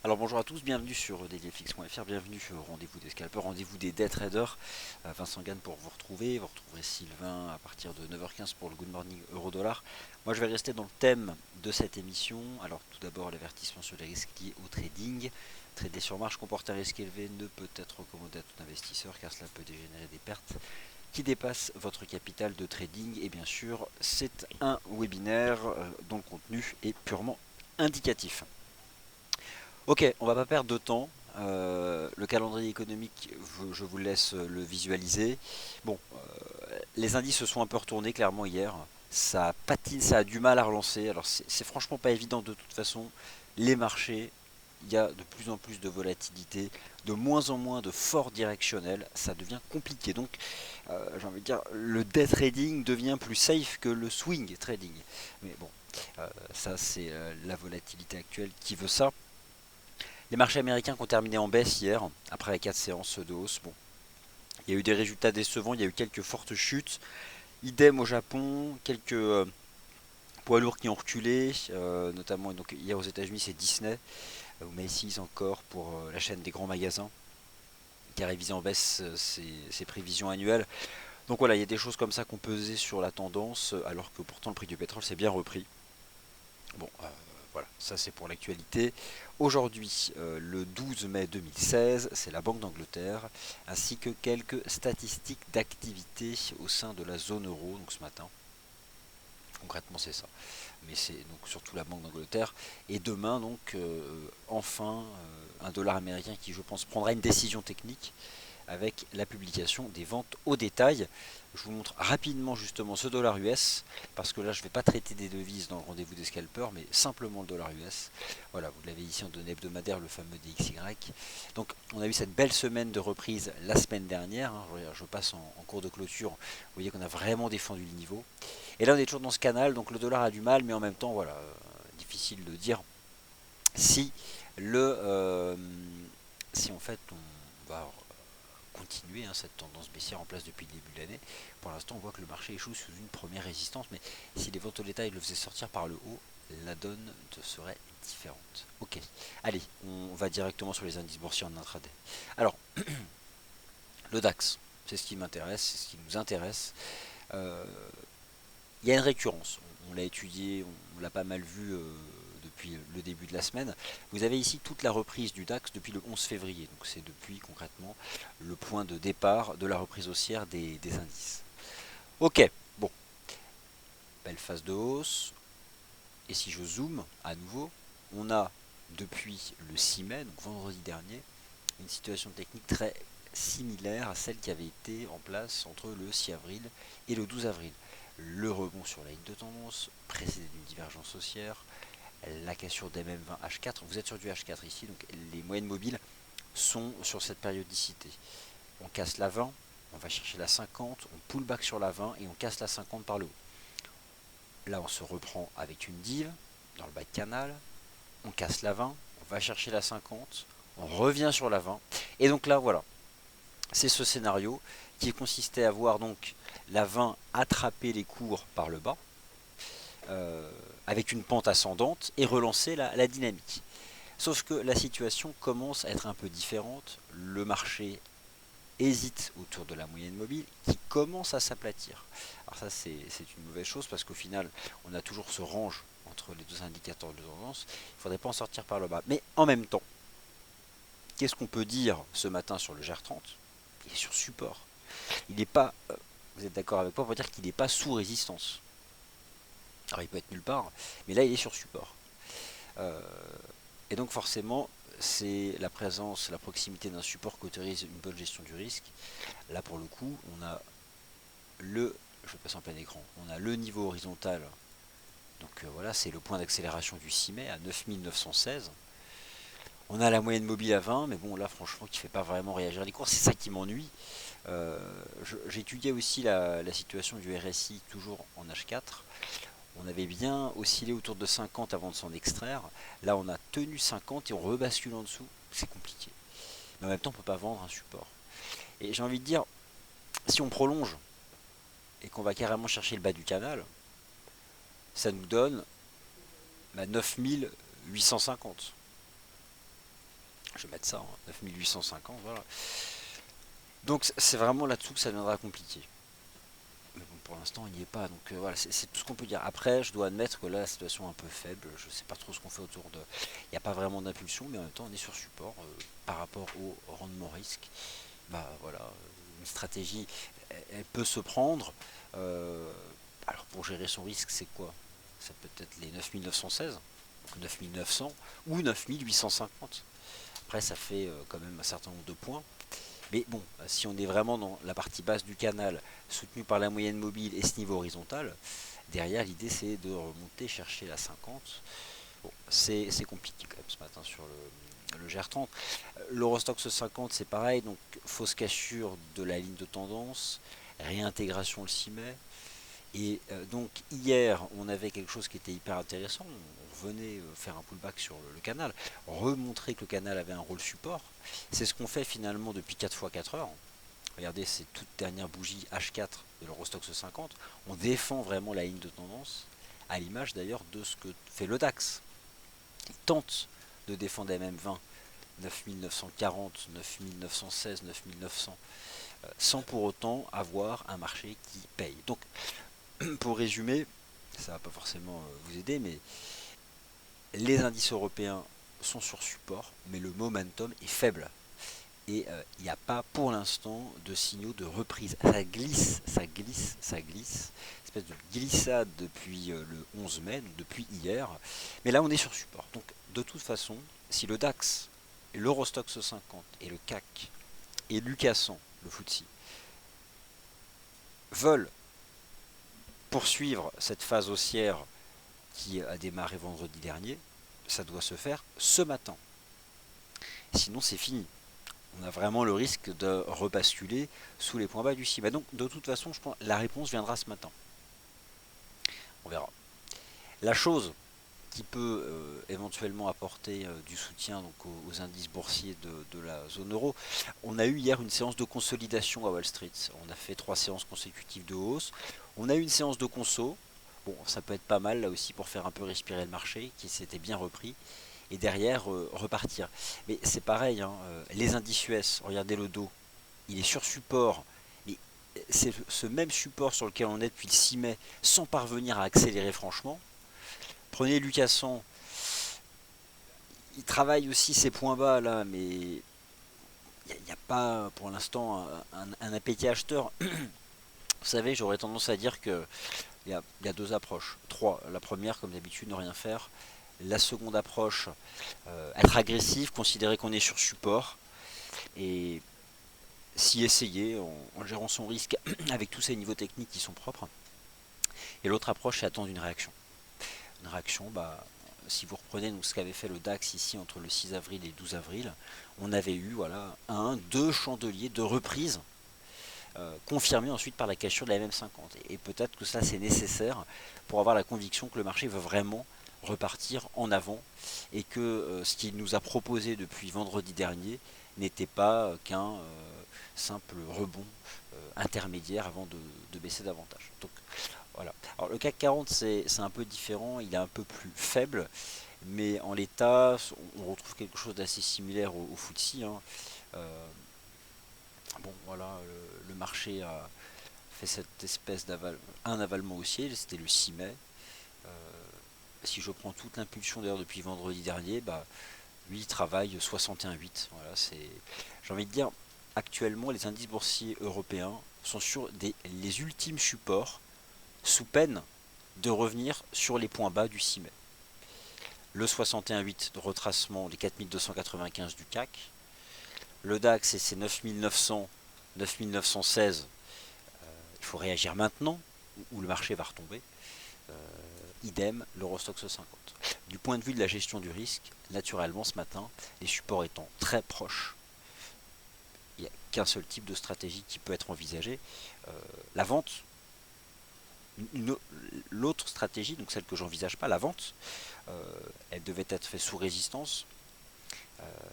Alors bonjour à tous, bienvenue sur dailyfx.fr, bienvenue au rendez-vous des scalpers, rendez-vous des day traders. Vincent Gann pour vous retrouver, vous retrouverez Sylvain à partir de 9h15 pour le Good Morning Euro-Dollar. Moi je vais rester dans le thème de cette émission. Alors tout d'abord l'avertissement sur les risques liés au trading. Trader sur marge comporte un risque élevé, ne peut être recommandé à tout investisseur car cela peut dégénérer des pertes qui dépassent votre capital de trading. Et bien sûr c'est un webinaire dont le contenu est purement indicatif. Ok, on va pas perdre de temps. Le calendrier économique, je vous laisse le visualiser. Bon, les indices se sont un peu retournés clairement hier. Ça patine, ça a du mal à relancer. Alors c'est franchement pas évident de toute façon. Les marchés, il y a de plus en plus de volatilité, de moins en moins de forts directionnels. Ça devient compliqué. Donc, j'ai envie de dire, le day trading devient plus safe que le swing trading. Mais bon, ça c'est la volatilité actuelle qui veut ça. Les marchés américains qui ont terminé en baisse hier, après les 4 séances de hausse. Bon, il y a eu des résultats décevants, il y a eu quelques fortes chutes. Idem au Japon, quelques poids lourds qui ont reculé, notamment donc, hier aux États-Unis c'est Disney, ou Macy's encore pour la chaîne des grands magasins, qui a révisé en baisse ses prévisions annuelles. Donc voilà, il y a des choses comme ça qu'on pesait sur la tendance, alors que pourtant le prix du pétrole s'est bien repris. Bon, voilà, ça c'est pour l'actualité. Aujourd'hui, le 12 mai 2016, c'est la Banque d'Angleterre, ainsi que quelques statistiques d'activité au sein de la zone euro, donc ce matin. Concrètement, c'est ça. Mais c'est donc surtout la Banque d'Angleterre. Et demain, donc, enfin, un dollar américain qui, je pense, prendra une décision technique avec la publication des ventes au détail. Je vous montre rapidement justement ce dollar US, parce que là je ne vais pas traiter des devises dans le rendez-vous des scalpers, mais simplement le dollar US. Voilà, vous l'avez ici en données hebdomadaires, le fameux DXY. Donc on a eu cette belle semaine de reprise la semaine dernière. Je passe en cours de clôture, vous voyez qu'on a vraiment défendu le niveau. Et là on est toujours dans ce canal, donc le dollar a du mal, mais en même temps, voilà, difficile de dire si si en fait on va continuer cette tendance baissière en place depuis le début de l'année. Pour l'instant, on voit que le marché échoue sous une première résistance, mais si les ventes au détail le faisaient sortir par le haut, la donne serait différente. Ok, allez, on va directement sur les indices boursiers en intraday. Alors, le DAX, c'est ce qui m'intéresse, c'est ce qui nous intéresse. Euh, Il y a une récurrence, on l'a étudié, on l'a pas mal vu depuis le début de la semaine. Vous avez ici toute la reprise du DAX depuis le 11 février, donc c'est depuis concrètement le point de départ de la reprise haussière des indices. Ok, bon, belle phase de hausse, et si je zoome à nouveau, on a depuis le 6 mai, donc vendredi dernier, une situation technique très similaire à celle qui avait été en place entre le 6 avril et le 12 avril. Le rebond sur la ligne de tendance, précédé d'une divergence haussière, la cassure des MM20 H4, vous êtes sur du H4 ici, donc les moyennes mobiles sont sur cette périodicité. On casse la 20, on va chercher la 50, on pull back sur la 20 et on casse la 50 par le haut. Là on se reprend avec une div dans le bas de canal, on casse la 20, on va chercher la 50, on revient sur la 20, et donc là voilà, c'est ce scénario qui consistait à voir donc la 20 attraper les cours par le bas, avec une pente ascendante, et relancer la dynamique. Sauf que la situation commence à être un peu différente, le marché hésite autour de la moyenne mobile qui commence à s'aplatir. Alors ça c'est une mauvaise chose parce qu'au final on a toujours ce range entre les deux indicateurs de tendance, il ne faudrait pas en sortir par le bas. Mais en même temps, qu'est-ce qu'on peut dire ce matin sur le GR30? Il est sur support. Il n'est pas, vous êtes d'accord avec moi pour dire qu'il n'est pas sous résistance. Alors il peut être nulle part, mais là il est sur support. Euh, et donc forcément, c'est la présence, la proximité d'un support qui autorise une bonne gestion du risque. Là pour le coup, on a je passe en plein écran, on a le niveau horizontal. Donc voilà, c'est le point d'accélération du 6 mai à 9916. On a la moyenne mobile à 20, mais bon là franchement qui ne fait pas vraiment réagir les cours, c'est ça qui m'ennuie. J'étudiais aussi la situation du RSI toujours en H4. On avait bien oscillé autour de 50 avant de s'en extraire. Là, on a tenu 50 et on rebascule en dessous. C'est compliqué. Mais en même temps, on ne peut pas vendre un support. Et j'ai envie de dire, si on prolonge et qu'on va carrément chercher le bas du canal, ça nous donne 9850. Je vais mettre ça en 9850, voilà. Donc c'est vraiment là-dessous que ça deviendra compliqué. Mais bon, pour l'instant, il n'y est pas. Donc voilà, c'est tout ce qu'on peut dire. Après, je dois admettre que là, la situation est un peu faible. Je ne sais pas trop ce qu'on fait autour de. Il n'y a pas vraiment d'impulsion, mais en même temps, on est sur support par rapport au rendement risque. Bah voilà, une stratégie, elle peut se prendre. Euh, alors pour gérer son risque, c'est quoi? Ça peut être les 9916, 9900 ou 9850. Après, ça fait quand même un certain nombre de points. Mais bon, si on est vraiment dans la partie basse du canal, soutenu par la moyenne mobile et ce niveau horizontal, derrière l'idée c'est de remonter, chercher la 50. Bon, c'est compliqué quand même ce matin sur le GR30. L'Eurostoxx 50 c'est pareil, donc fausse cassure de la ligne de tendance, réintégration le 6 mai. Et donc hier on avait quelque chose qui était hyper intéressant, on venait faire un pullback sur le canal, remontrer que le canal avait un rôle support. C'est ce qu'on fait finalement depuis 4 fois 4 heures. Regardez ces toutes dernières bougies H4 de l'Eurostoxx 50, on défend vraiment la ligne de tendance, à l'image d'ailleurs de ce que fait le DAX. Il tente de défendre MM20, 9940, 9916, 9900, sans pour autant avoir un marché qui paye. Donc pour résumer, ça va pas forcément vous aider, mais les indices européens sont sur support, mais le momentum est faible. Et il n'y a pas pour l'instant de signaux de reprise. Ça glisse, ça glisse, ça glisse. Espèce de glissade depuis le 11 mai, donc depuis hier. Mais là, on est sur support. Donc, de toute façon, si le DAX, l'Eurostoxx 50 et le CAC et Lucasson, le FTSE, veulent poursuivre cette phase haussière qui a démarré vendredi dernier, ça doit se faire ce matin. Sinon, c'est fini. On a vraiment le risque de rebasculer sous les points bas du CIBA. Donc, de toute façon, je pense que la réponse viendra ce matin. On verra. La chose qui peut éventuellement apporter du soutien donc, aux indices boursiers de la zone euro. On a eu hier une séance de consolidation à Wall Street. On a fait 3 séances consécutives de hausse. On a eu une séance de conso. Bon, ça peut être pas mal là aussi pour faire un peu respirer le marché qui s'était bien repris. Et derrière, repartir. Mais c'est pareil, hein, les indices US, regardez le dos, il est sur support. Mais c'est ce même support sur lequel on est depuis le 6 mai sans parvenir à accélérer franchement. Prenez Lucasson, il travaille aussi ses points bas là, mais il n'y a pas pour l'instant un appétit acheteur. Vous savez, j'aurais tendance à dire que il y a deux approches. Trois. La première, comme d'habitude, ne rien faire. La seconde approche, être agressif, considérer qu'on est sur support et s'y essayer en gérant son risque avec tous ces niveaux techniques qui sont propres. Et l'autre approche, c'est attendre une réaction. Une réaction, si vous reprenez donc, ce qu'avait fait le DAX ici entre le 6 avril et le 12 avril, on avait eu voilà, deux chandeliers de reprise confirmés ensuite par la cassure de la MM50. Et peut-être que ça c'est nécessaire pour avoir la conviction que le marché veut vraiment repartir en avant et que ce qu'il nous a proposé depuis vendredi dernier n'était pas qu'un simple rebond intermédiaire avant de baisser davantage. Donc voilà. Alors le CAC 40 c'est un peu différent, il est un peu plus faible, mais en l'état on retrouve quelque chose d'assez similaire au FTSE. Hein. Bon voilà, le marché a fait cette espèce un avalement haussier, c'était le 6 mai. Si je prends toute l'impulsion d'ailleurs depuis vendredi dernier, lui il travaille 61,8. Voilà, j'ai envie de dire, actuellement les indices boursiers européens sont sur les ultimes supports sous peine de revenir sur les points bas du 6 mai. Le 61,8 de retracement, les 4295 du CAC. Le DAX et ses 9900, 9916. Il faut réagir maintenant ou le marché va retomber. Idem, l'Eurostoxx 50. Du point de vue de la gestion du risque, naturellement ce matin, les supports étant très proches, il n'y a qu'un seul type de stratégie qui peut être envisagée. La vente. L'autre stratégie, donc celle que j'envisage pas, la vente, elle devait être faite sous résistance,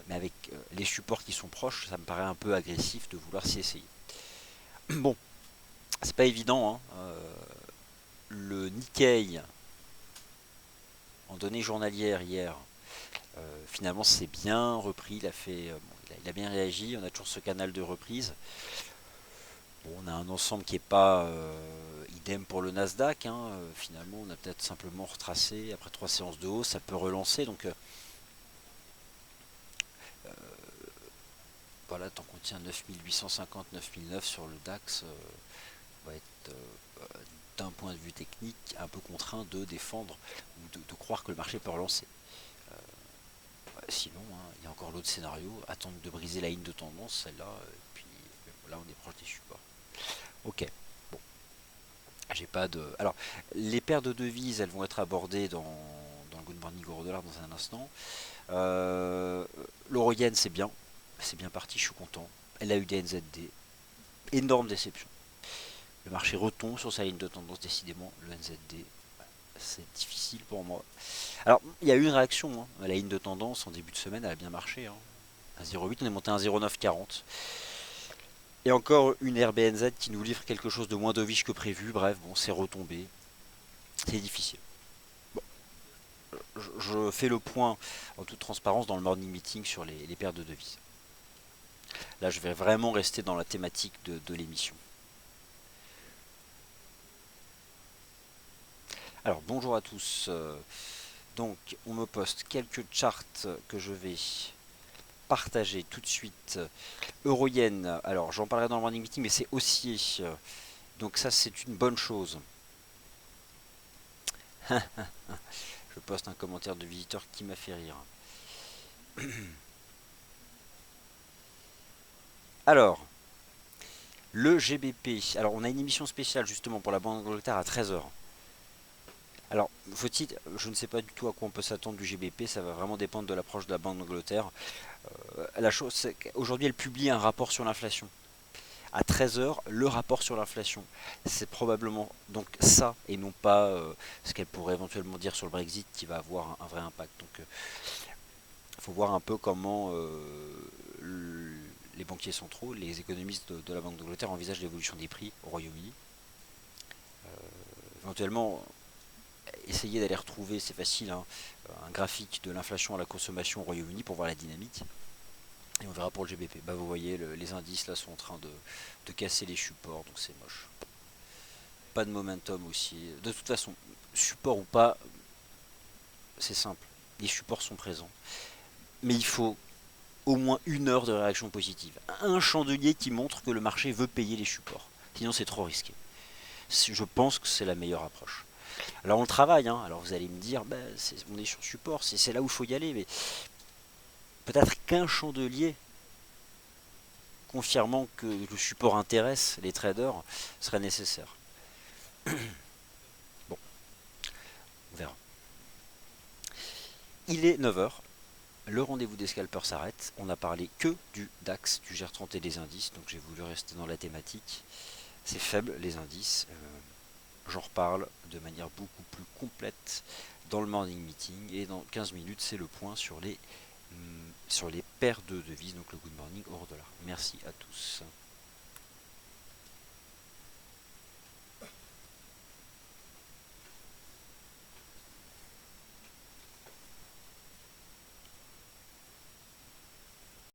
mais avec les supports qui sont proches, ça me paraît un peu agressif de vouloir s'y essayer. Bon, c'est pas évident, hein. Le Nikkei en données journalières hier finalement c'est bien repris, bon, il a bien réagi, on a toujours ce canal de reprise. Bon, on a un ensemble qui n'est pas idem pour le Nasdaq, hein. Finalement on a peut-être simplement retracé après 3 séances de hausse, ça peut relancer, donc voilà, tant qu'on tient 9850, 9009 sur le DAX, on va être d'un point de vue technique un peu contraint de défendre ou de croire que le marché peut relancer. Sinon, hein, il y a encore l'autre scénario, attendre de briser la ligne de tendance, celle-là, puis là on est proche des supports. Ok, bon, j'ai pas de. Alors, les paires de devises, elles vont être abordées dans le Good Morning Euro Dollar dans un instant. L'euro yen, c'est bien parti, je suis content. Elle a eu des NZD, énorme déception. Le marché retombe sur sa ligne de tendance, décidément, le NZD, c'est difficile pour moi. Alors, il y a eu une réaction, hein. La ligne de tendance en début de semaine, elle a bien marché, hein. À 0,8, on est monté à 0,940. Et encore une RBNZ qui nous livre quelque chose de moins dovish que prévu. Bref, bon, c'est retombé. C'est difficile. Bon, je fais le point en toute transparence dans le morning meeting sur les paires de devises. Là, je vais vraiment rester dans la thématique de l'émission. Alors, bonjour à tous. Donc, on me poste quelques charts que je vais partager tout de suite. Euro-yen, alors j'en parlerai dans le morning meeting, mais c'est haussier. Donc ça, c'est une bonne chose. Je poste un commentaire de visiteur qui m'a fait rire. Alors, le GBP. Alors, on a une émission spéciale justement pour la Banque d'Angleterre à 13 heures. Alors, faut-il, je ne sais pas du tout à quoi on peut s'attendre du GBP, ça va vraiment dépendre de l'approche de la Banque d'Angleterre. La chose, c'est qu'aujourd'hui, elle publie un rapport sur l'inflation. À 13 heures, le rapport sur l'inflation. C'est probablement donc ça et non pas ce qu'elle pourrait éventuellement dire sur le Brexit qui va avoir un vrai impact. Donc il faut voir un peu comment les banquiers centraux, les économistes de la Banque d'Angleterre envisagent l'évolution des prix au Royaume-Uni. Éventuellement, essayer d'aller retrouver, c'est facile, hein, un graphique de l'inflation à la consommation au Royaume-Uni pour voir la dynamique. Et on verra pour le GBP. Bah, vous voyez, les indices là sont en train de casser les supports, donc c'est moche. Pas de momentum aussi. De toute façon, support ou pas, c'est simple. Les supports sont présents. Mais il faut au moins 1 heure de réaction positive. Un chandelier qui montre que le marché veut payer les supports. Sinon, c'est trop risqué. Je pense que c'est la meilleure approche. Alors, on le travaille. Hein. Alors, vous allez me dire, bah, on est sur support, c'est là où il faut y aller. Mais peut-être qu'un chandelier confirmant que le support intéresse les traders serait nécessaire. Bon, on verra. Il est 9 heures. Le rendez-vous des scalpers s'arrête. On n'a parlé que du DAX, du GR30 et des indices, donc j'ai voulu rester dans la thématique. C'est faible les indices. J'en reparle de manière beaucoup plus complète dans le morning meeting. Et dans 15 minutes, c'est le point sur les paires de devises, donc le good morning euro dollar. Merci à tous.